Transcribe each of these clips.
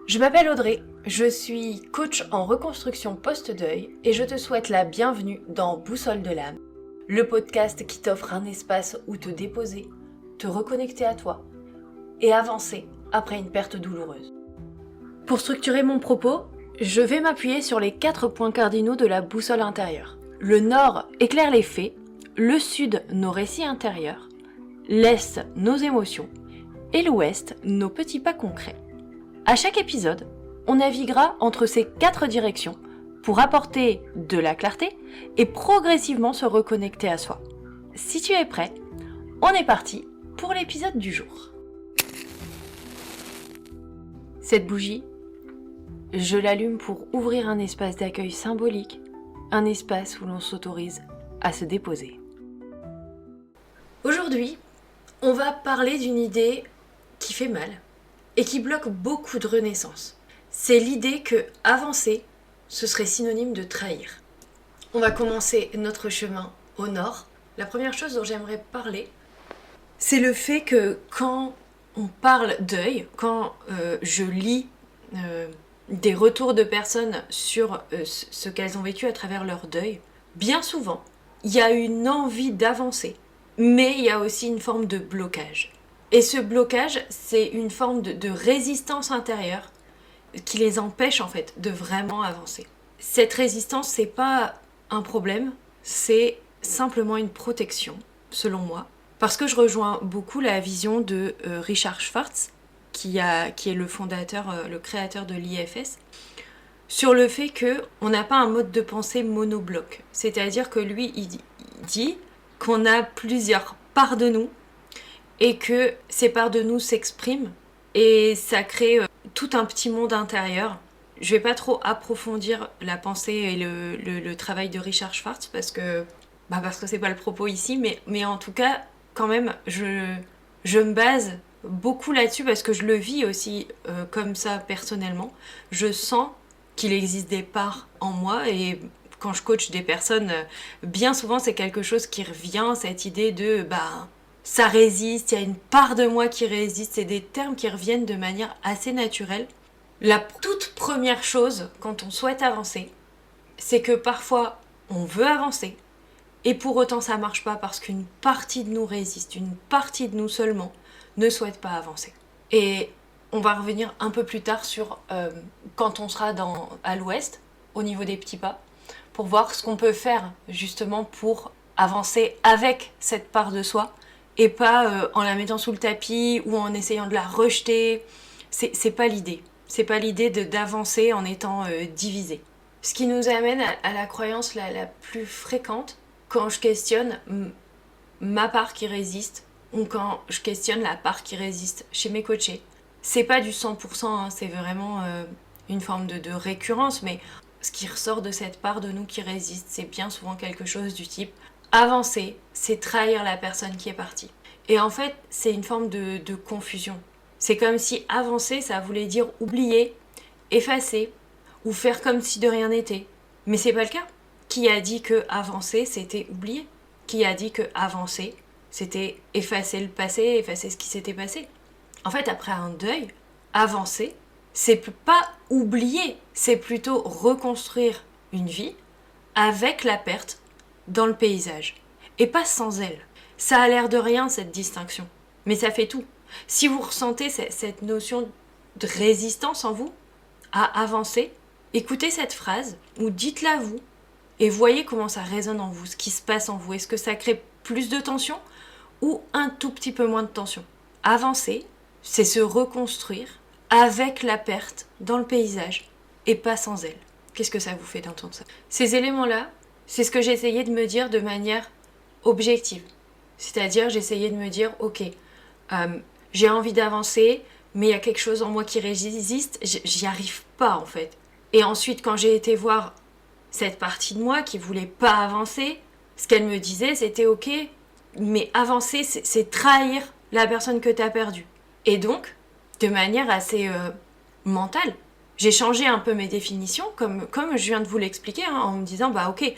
Je m'appelle Audrey, je suis coach en reconstruction post-deuil et je te souhaite la bienvenue dans Boussole de l'âme, le podcast qui t'offre un espace où te déposer, te reconnecter à toi et avancer après une perte douloureuse. Pour structurer mon propos, je vais m'appuyer sur les 4 points cardinaux de la boussole intérieure. Le nord éclaire les faits, le sud nos récits intérieurs, l'est nos émotions et l'ouest nos petits pas concrets. À chaque épisode, on naviguera entre ces 4 directions pour apporter de la clarté et progressivement se reconnecter à soi. Si tu es prêt, on est parti pour l'épisode du jour. Cette bougie, je l'allume pour ouvrir un espace d'accueil symbolique, un espace où l'on s'autorise à se déposer. Aujourd'hui, on va parler d'une idée qui fait mal et qui bloque beaucoup de renaissance. C'est l'idée que avancer, ce serait synonyme de trahir. On va commencer notre chemin au nord. La première chose dont j'aimerais parler, c'est le fait que quand on parle deuil, quand je lis des retours de personnes sur ce qu'elles ont vécu à travers leur deuil, bien souvent, il y a une envie d'avancer, mais il y a aussi une forme de blocage. Et ce blocage, c'est une forme de résistance intérieure qui les empêche en fait de vraiment avancer. Cette résistance, c'est pas un problème, c'est simplement une protection, selon moi. Parce que je rejoins beaucoup la vision de Richard Schwartz, qui est le fondateur, le créateur de l'IFS, sur le fait qu'on n'a pas un mode de pensée monobloc. C'est-à-dire que lui, il dit qu'on a plusieurs parts de nous, et que ces parts de nous s'expriment et ça crée tout un petit monde intérieur. Je vais pas trop approfondir la pensée et le travail de Richard Schwartz parce que c'est pas le propos ici, mais en tout cas, quand même, je me base beaucoup là-dessus parce que je le vis aussi comme ça personnellement. Je sens qu'il existe des parts en moi et quand je coach des personnes, bien souvent c'est quelque chose qui revient, cette idée de ça résiste, il y a une part de moi qui résiste, c'est des termes qui reviennent de manière assez naturelle. La toute première chose quand on souhaite avancer, c'est que parfois on veut avancer et pour autant ça marche pas parce qu'une partie de nous résiste, une partie de nous seulement ne souhaite pas avancer. Et on va revenir un peu plus tard sur quand on sera à l'ouest, au niveau des petits pas, pour voir ce qu'on peut faire justement pour avancer avec cette part de soi, et pas en la mettant sous le tapis ou en essayant de la rejeter. C'est pas l'idée. C'est pas l'idée d'avancer en étant divisé. Ce qui nous amène à la croyance la plus fréquente quand je questionne ma part qui résiste ou quand je questionne la part qui résiste chez mes coachés. C'est pas du 100%, hein, c'est vraiment une forme de récurrence, mais ce qui ressort de cette part de nous qui résiste, c'est bien souvent quelque chose du type avancer, c'est trahir la personne qui est partie. Et en fait, c'est une forme de confusion. C'est comme si avancer, ça voulait dire oublier, effacer, ou faire comme si de rien n'était. Mais c'est pas le cas. Qui a dit que avancer, c'était oublier ? Qui a dit que avancer, c'était effacer le passé, effacer ce qui s'était passé ? En fait, après un deuil, avancer, c'est pas oublier, c'est plutôt reconstruire une vie avec la perte dans le paysage, et pas sans elle. Ça a l'air de rien cette distinction, mais ça fait tout. Si vous ressentez cette notion de résistance en vous à avancer, écoutez cette phrase ou dites-la vous et voyez comment ça résonne en vous, ce qui se passe en vous. Est-ce que ça crée plus de tension ou un tout petit peu moins de tension ? Avancer, c'est se reconstruire avec la perte dans le paysage et pas sans elle. Qu'est-ce que ça vous fait d'entendre ça ? Ces éléments-là, c'est ce que j'essayais de me dire de manière objective. C'est-à-dire, j'essayais de me dire, ok, j'ai envie d'avancer, mais il y a quelque chose en moi qui résiste, j'y arrive pas en fait. Et ensuite, quand j'ai été voir cette partie de moi qui voulait pas avancer, ce qu'elle me disait, c'était ok, mais avancer, c'est trahir la personne que t'as perdue. Et donc, de manière assez mentale, j'ai changé un peu mes définitions, comme je viens de vous l'expliquer, hein, en me disant, ok,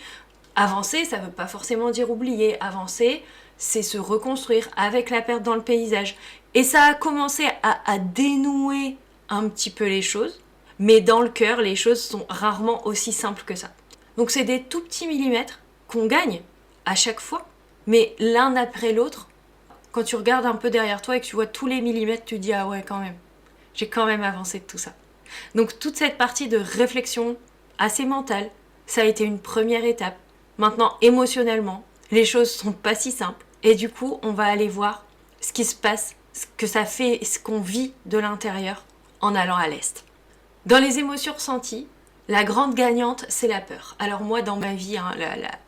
avancer, ça veut pas forcément dire oublier. Avancer, c'est se reconstruire avec la perte dans le paysage. Et ça a commencé à dénouer un petit peu les choses, mais dans le cœur, les choses sont rarement aussi simples que ça. Donc c'est des tout petits millimètres qu'on gagne à chaque fois, mais l'un après l'autre, quand tu regardes un peu derrière toi et que tu vois tous les millimètres, tu te dis ah ouais quand même, j'ai quand même avancé de tout ça. Donc toute cette partie de réflexion assez mentale, ça a été une première étape. Maintenant émotionnellement, les choses sont pas si simples et du coup on va aller voir ce qui se passe, ce que ça fait, ce qu'on vit de l'intérieur en allant à l'est. Dans les émotions ressenties, la grande gagnante, c'est la peur. Alors moi, dans ma vie,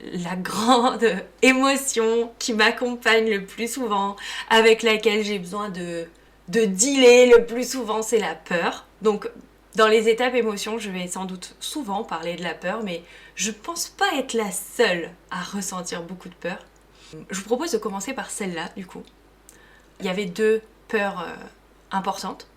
la grande émotion qui m'accompagne le plus souvent, avec laquelle j'ai besoin de dealer le plus souvent, c'est la peur. Donc, dans les étapes émotions, je vais sans doute souvent parler de la peur, mais je pense pas être la seule à ressentir beaucoup de peur. Je vous propose de commencer par celle-là, du coup. Il y avait deux peurs importantes.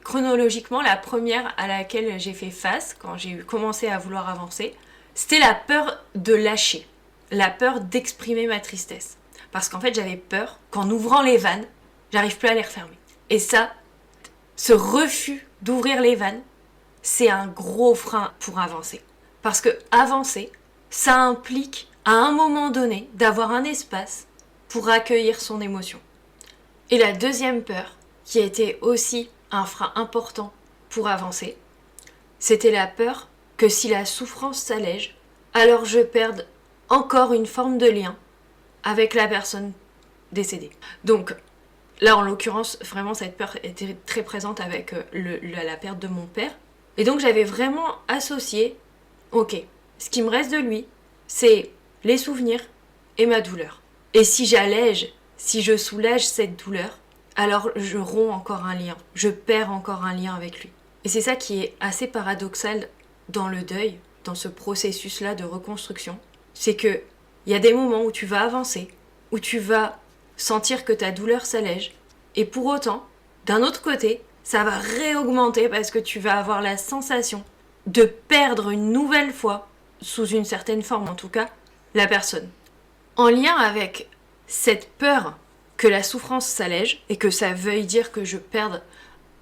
Chronologiquement, la première à laquelle j'ai fait face quand j'ai commencé à vouloir avancer, c'était la peur de lâcher, la peur d'exprimer ma tristesse. Parce qu'en fait, j'avais peur qu'en ouvrant les vannes, j'arrive plus à les refermer. Et ça, ce refus d'ouvrir les vannes, c'est un gros frein pour avancer. Parce que avancer, ça implique à un moment donné d'avoir un espace pour accueillir son émotion. Et la deuxième peur, qui était aussi un frein important pour avancer, c'était la peur que si la souffrance s'allège, alors je perde encore une forme de lien avec la personne décédée. Donc là en l'occurrence, vraiment cette peur était très présente avec la perte de mon père. Et donc j'avais vraiment associé, ok, ce qui me reste de lui, c'est les souvenirs et ma douleur. Et si j'allège, si je soulage cette douleur, alors je romps encore un lien, je perds encore un lien avec lui. Et c'est ça qui est assez paradoxal dans le deuil, dans ce processus-là de reconstruction, c'est que il y a des moments où tu vas avancer, où tu vas sentir que ta douleur s'allège, et pour autant, d'un autre côté, ça va réaugmenter parce que tu vas avoir la sensation de perdre une nouvelle fois, sous une certaine forme en tout cas, la personne. En lien avec cette peur que la souffrance s'allège et que ça veuille dire que je perde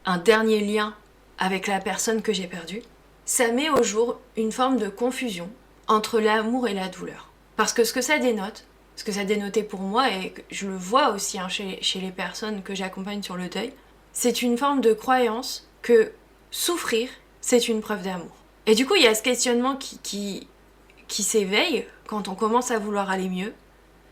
un dernier lien avec la personne que j'ai perdue, ça met au jour une forme de confusion entre l'amour et la douleur. Parce que ce que ça dénote, ce que ça dénotait pour moi, et je le vois aussi chez les personnes que j'accompagne sur le deuil, c'est une forme de croyance que souffrir, c'est une preuve d'amour. Et du coup, il y a ce questionnement qui s'éveille quand on commence à vouloir aller mieux.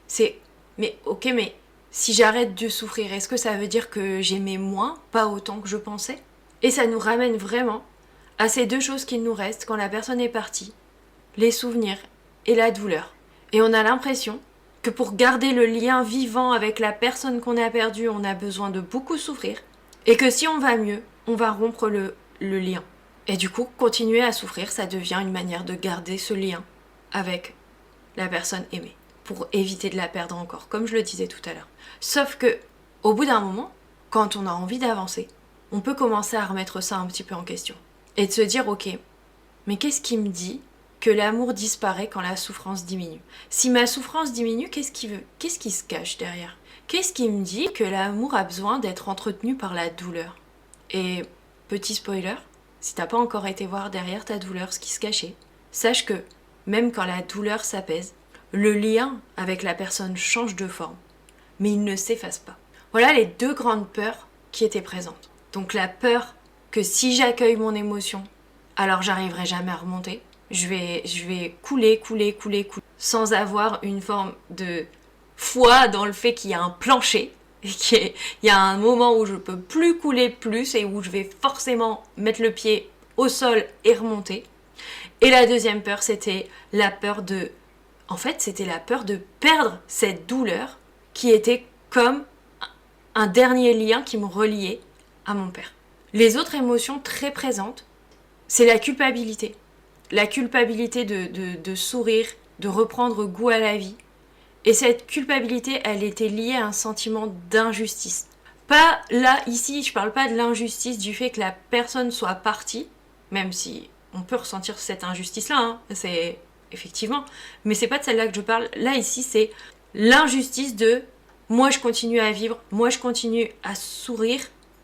C'est, mais ok, mais si j'arrête de souffrir, est-ce que ça veut dire que j'aimais moins, pas autant que je pensais ? Et ça nous ramène vraiment à ces deux choses qu'il nous restent quand la personne est partie, les souvenirs et la douleur. Et on a l'impression que pour garder le lien vivant avec la personne qu'on a perdue, on a besoin de beaucoup souffrir, et que si on va mieux, on va rompre le lien. Et du coup, continuer à souffrir, ça devient une manière de garder ce lien avec la personne aimée, pour éviter de la perdre encore, comme je le disais tout à l'heure. Sauf que, au bout d'un moment, quand on a envie d'avancer, on peut commencer à remettre ça un petit peu en question. Et de se dire, ok, mais qu'est-ce qui me dit que l'amour disparaît quand la souffrance diminue ? Si ma souffrance diminue, qu'est-ce qui se cache derrière ? Qu'est-ce qui me dit que l'amour a besoin d'être entretenu par la douleur ? Et, petit spoiler, si t'as pas encore été voir derrière ta douleur ce qui se cachait, sache que, même quand la douleur s'apaise, le lien avec la personne change de forme, mais il ne s'efface pas. Voilà les deux grandes peurs qui étaient présentes. Donc la peur que si j'accueille mon émotion, alors j'arriverai jamais à remonter. Je vais couler, sans avoir une forme de foi dans le fait qu'il y a un plancher, et qu'il y a un moment où je peux plus couler plus et où je vais forcément mettre le pied au sol et remonter. Et la deuxième peur, c'était la peur de... En fait, c'était la peur de perdre cette douleur qui était comme un dernier lien qui me reliait à mon père. Les autres émotions très présentes, c'est la culpabilité. La culpabilité de sourire, de reprendre goût à la vie. Et cette culpabilité, elle était liée à un sentiment d'injustice. Pas là, ici, je parle pas de l'injustice du fait que la personne soit partie, même si on peut ressentir cette injustice-là, hein, c'est effectivement, mais c'est pas de celle-là que je parle. Là, ici, c'est l'injustice de moi je continue à vivre, moi je continue à sourire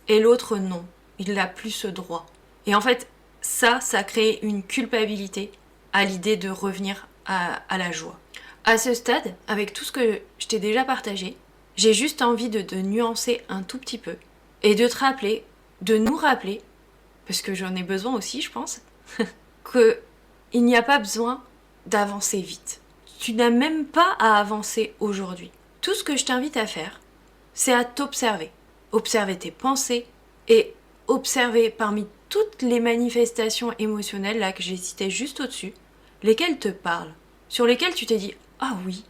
et l'autre non. il n'a plus ce droit. Et en fait, ça crée une culpabilité à l'idée de revenir à la joie. À ce stade, avec tout ce que je t'ai déjà partagé, j'ai juste envie de nuancer un tout petit peu et de te rappeler, de nous rappeler, parce que j'en ai besoin aussi, je pense, qu'il n'y a pas besoin d'avancer vite. Tu n'as même pas à avancer aujourd'hui. Tout ce que je t'invite à faire, c'est à t'observer. Observer tes pensées et observer parmi toutes les manifestations émotionnelles là que j'ai citées juste au-dessus, lesquelles te parlent, sur lesquelles tu t'es dit « Ah oui,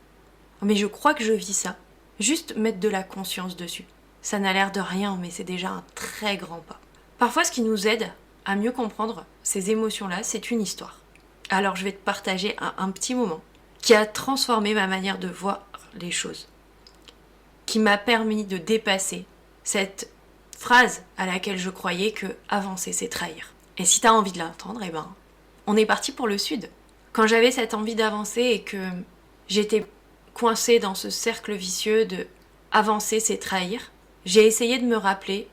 mais je crois que je vis ça ». Juste mettre de la conscience dessus. Ça n'a l'air de rien, mais c'est déjà un très grand pas. Parfois, ce qui nous aide à mieux comprendre ces émotions-là, c'est une histoire. Alors, je vais te partager un petit moment qui a transformé ma manière de voir les choses, qui m'a permis de dépasser cette phrase à laquelle je croyais que avancer, c'est trahir. Et si tu as envie de l'entendre, eh ben, on est parti pour le sud. Quand j'avais cette envie d'avancer et que j'étais coincée dans ce cercle vicieux de avancer, c'est trahir, j'ai essayé de me rappeler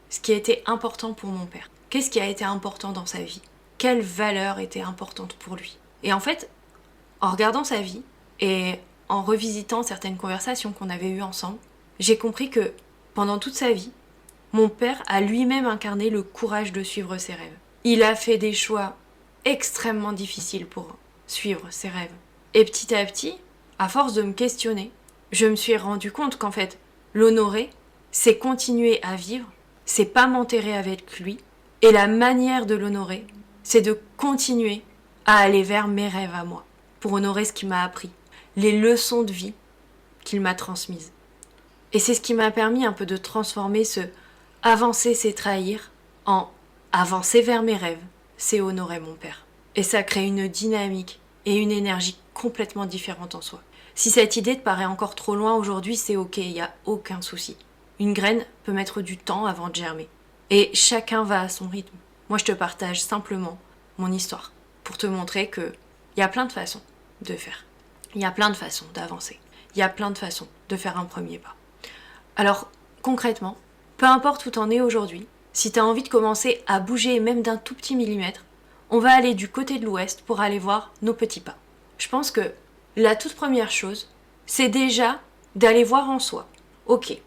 ce qui était important pour mon père. Qu'est-ce qui a été important dans sa vie? Quelle valeur était importante pour lui? Et en fait, en regardant sa vie et en revisitant certaines conversations qu'on avait eues ensemble, j'ai compris que pendant toute sa vie, mon père a lui-même incarné le courage de suivre ses rêves. Il a fait des choix extrêmement difficiles pour suivre ses rêves. Et petit à petit, à force de me questionner, je me suis rendu compte qu'en fait, l'honorer, c'est continuer à vivre, c'est pas m'enterrer avec lui, et la manière de l'honorer, c'est de continuer à aller vers mes rêves à moi, pour honorer ce qu'il m'a appris, les leçons de vie qu'il m'a transmises. Et c'est ce qui m'a permis un peu de transformer ce avancer, c'est trahir, en avancer vers mes rêves, c'est honorer mon père. Et ça crée une dynamique et une énergie complètement différente en soi. Si cette idée te paraît encore trop loin aujourd'hui, c'est ok, il n'y a aucun souci. Une graine peut mettre du temps avant de germer. Et chacun va à son rythme. Moi, je te partage simplement mon histoire pour te montrer qu'il y a plein de façons de faire. Il y a plein de façons d'avancer. Il y a plein de façons de faire un premier pas. Alors, concrètement, peu importe où t'en es aujourd'hui, si t'as envie de commencer à bouger même d'un tout petit millimètre, on va aller du côté de l'ouest pour aller voir nos petits pas. Je pense que la toute première chose, c'est déjà d'aller voir en soi. Ok,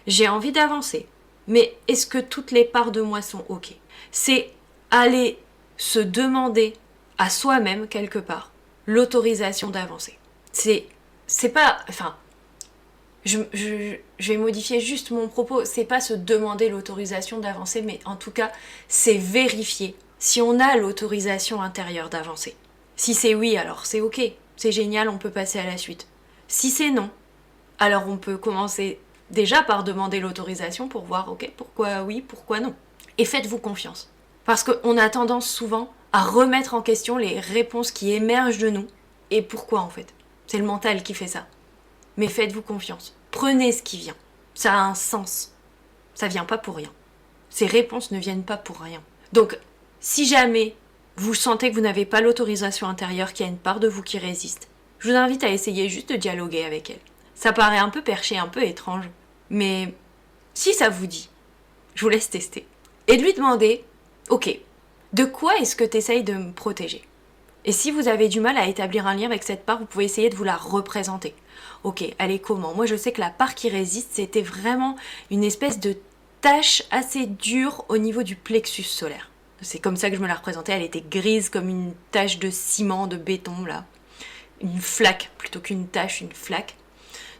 j'ai envie d'avancer, mais est-ce que toutes les parts de moi sont ok? C'est aller se demander à soi-même quelque part l'autorisation d'avancer. C'est pas, enfin, je vais modifier juste mon propos, c'est pas se demander l'autorisation d'avancer, mais en tout cas, c'est vérifier si on a l'autorisation intérieure d'avancer. Si c'est oui, alors c'est ok, c'est génial, on peut passer à la suite. Si c'est non, alors on peut commencer déjà par demander l'autorisation pour voir ok, pourquoi oui, pourquoi non. Et faites-vous confiance. Parce qu'on a tendance souvent à remettre en question les réponses qui émergent de nous. Et pourquoi en fait? C'est le mental qui fait ça. Mais faites-vous confiance. Prenez ce qui vient. Ça a un sens. Ça vient pas pour rien. Ces réponses ne viennent pas pour rien. Donc, si jamais vous sentez que vous n'avez pas l'autorisation intérieure, qu'il y a une part de vous qui résiste, je vous invite à essayer juste de dialoguer avec elle. Ça paraît un peu perché, un peu étrange, mais si ça vous dit, je vous laisse tester. Et de lui demander, ok, de quoi est-ce que tu essayes de me protéger? Et si vous avez du mal à établir un lien avec cette part, vous pouvez essayer de vous la représenter. Ok, elle est comment? Moi je sais que la part qui résiste, c'était vraiment une espèce de tache assez dure au niveau du plexus solaire. C'est comme ça que je me la représentais, elle était grise comme une tache de ciment, de béton là. Une flaque, plutôt qu'une tache, une flaque.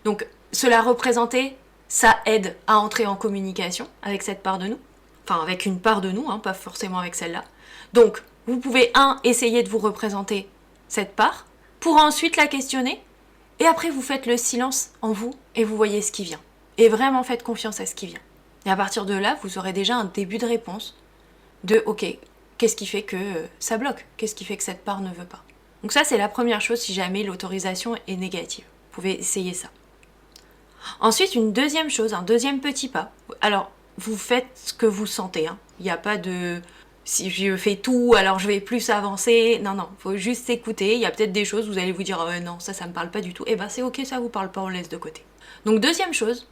Donc se la représenter, ça aide à entrer en communication avec cette part de nous. Enfin avec une part de nous, hein, pas forcément avec celle-là. Donc vous pouvez essayer de vous représenter cette part, pour ensuite la questionner, et après vous faites le silence en vous et vous voyez ce qui vient. Et vraiment faites confiance à ce qui vient. Et à partir de là, vous aurez déjà un début de réponse de ok, qu'est-ce qui fait que ça bloque? Qu'est-ce qui fait que cette part ne veut pas? Donc ça c'est la première chose si jamais l'autorisation est négative. Vous pouvez essayer ça. Ensuite, une deuxième chose, un deuxième petit pas. Alors, vous faites ce que vous sentez. Hein. Il n'y a pas de si je fais tout, alors je vais plus avancer. Non, non, il faut juste s'écouter. Il y a peut-être des choses, vous allez vous dire non, ça me parle pas du tout. Eh ben c'est ok, ça vous parle pas, on laisse de côté. Donc deuxième chose,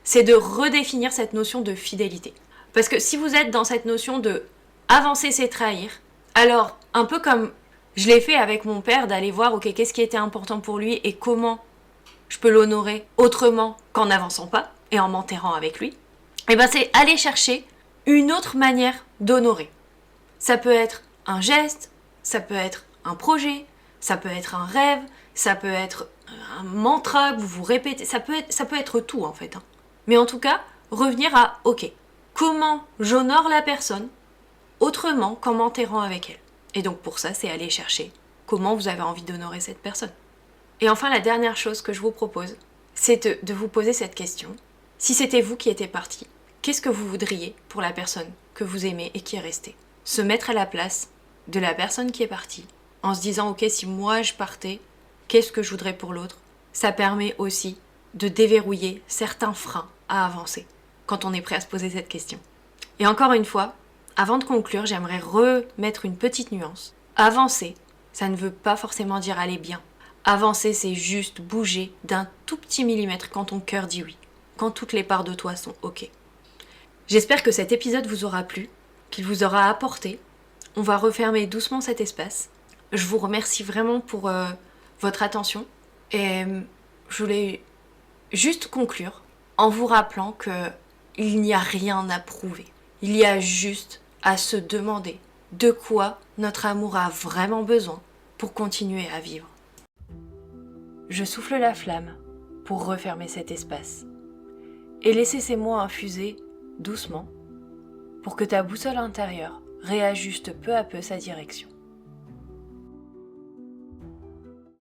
c'est de redéfinir cette notion de fidélité. Parce que si vous êtes dans cette notion de avancer c'est trahir, alors un peu comme je l'ai fait avec mon père, d'aller voir ok qu'est-ce qui était important pour lui et comment je peux l'honorer autrement qu'en n'avançant pas et en m'enterrant avec lui, et ben c'est aller chercher une autre manière d'honorer. Ça peut être un geste, ça peut être un projet, ça peut être un rêve, ça peut être un mantra que vous vous répétez, ça peut être tout en fait. Mais en tout cas, revenir à ok, comment j'honore la personne autrement qu'en m'enterrant avec elle. Et donc pour ça, c'est aller chercher comment vous avez envie d'honorer cette personne. Et enfin, la dernière chose que je vous propose, c'est de vous poser cette question. Si c'était vous qui étiez parti, qu'est-ce que vous voudriez pour la personne que vous aimez et qui est restée ? Se mettre à la place de la personne qui est partie, en se disant ok, si moi je partais, qu'est-ce que je voudrais pour l'autre ? Ça permet aussi de déverrouiller certains freins à avancer quand on est prêt à se poser cette question. Et encore une fois, avant de conclure, j'aimerais remettre une petite nuance. Avancer, ça ne veut pas forcément dire aller bien. Avancer, c'est juste bouger d'un tout petit millimètre quand ton cœur dit oui, quand toutes les parts de toi sont ok. J'espère que cet épisode vous aura plu, qu'il vous aura apporté. On va refermer doucement cet espace. Je vous remercie vraiment pour votre attention et je voulais juste conclure en vous rappelant qu'il n'y a rien à prouver. Il y a juste à se demander de quoi notre amour a vraiment besoin pour continuer à vivre. Je souffle la flamme pour refermer cet espace et laisser ces mots infuser doucement pour que ta boussole intérieure réajuste peu à peu sa direction.